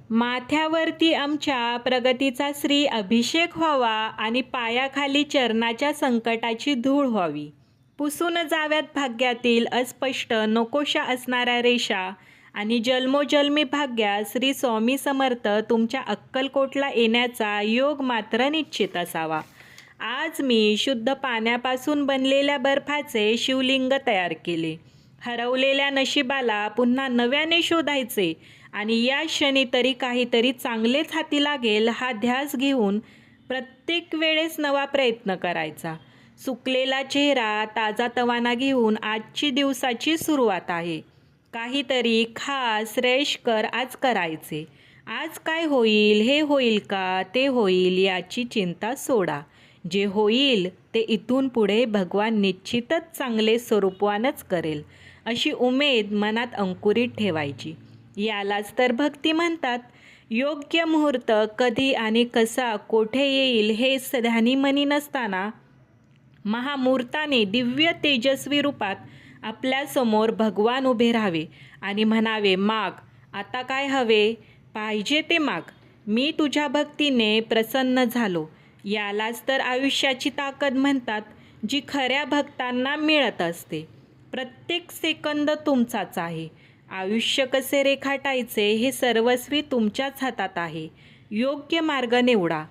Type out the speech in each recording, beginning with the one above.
माथ्यावरती आमच्या प्रगतीचा श्री अभिषेक व्हावा आणि पायाखाली चरणाच्या संकटाची धूळ व्हावी. पुसून जाव्यात भाग्यातील अस्पष्ट नकोशा असणाऱ्या रेषा आणि जन्मोजन्मी भाग्यात श्री स्वामी समर्थ तुमच्या अक्कलकोटला येण्याचा योग मात्र निश्चित असावा. आज मी शुद्ध पाण्यापासून बनलेल्या बर्फाचे शिवलिंग तयार केले. हरवलेल्या नशिबाला पुन्हा नव्याने शोधायचे आणि या क्षणी तरी काहीतरी चांगलेच हाती लागेल हा ध्यास घेऊन प्रत्येक वेळेस नवा प्रयत्न करायचा. सुकलेला चेहरा ताजा तवाना घेऊन आजची दिवसाची सुरुवात आहे. काहीतरी खास श्रेयस्कर आज करायचे. आज काय होईल, हे होईल का ते होईल याची चिंता सोडा. जे होईल ते इथून पुढे भगवान निश्चितच चांगले स्वरूपवानच करेल अशी उमेद मनात अंकुरित ठेवायची. यालाच तर भक्ती म्हणतात. योग्य मुहूर्त कधी आणि कसा कोठे येईल हे ध्यानीमनी नसताना महामुहूर्ताने दिव्य तेजस्वी रूपात आपल्यासमोर भगवान उभे राहावे आणि म्हणावे, माग, आता काय हवे, पाहिजे ते माग, मी तुझ्या भक्तीने प्रसन्न झालो. यालाच तर आयुष्याची ताकद म्हणतात, जी खऱ्या भक्तांना मिळत असते. प्रत्येक सेकंद तुमचाच आहे. आयुष्य कसे रेखाटायचे हे सर्वस्वी तुमच्याच हातात आहे. योग्य मार्ग निवडा,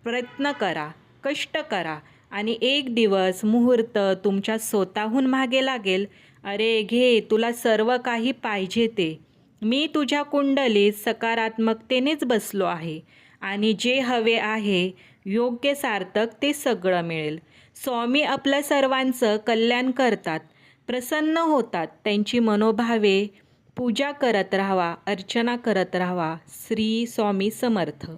प्रयत्न करा, कष्ट करा आणि एक दिवस मुहूर्त तुमच्या स्वतःहून मागे लागेल. अरे घे, तुला सर्व काही पाहिजे ते. मी तुझ्या कुंडलीत सकारात्मकतेनेच बसलो आहे आणि जे हवे आहे योग्य सार्थक ते सगळं मिळेल. स्वामी आपल्या सर्वांचं कल्याण करतात, प्रसन्न होतात. त्यांची मनोभावे पूजा करत राहावा, अर्चना करत राहावा. श्री स्वामी समर्थ.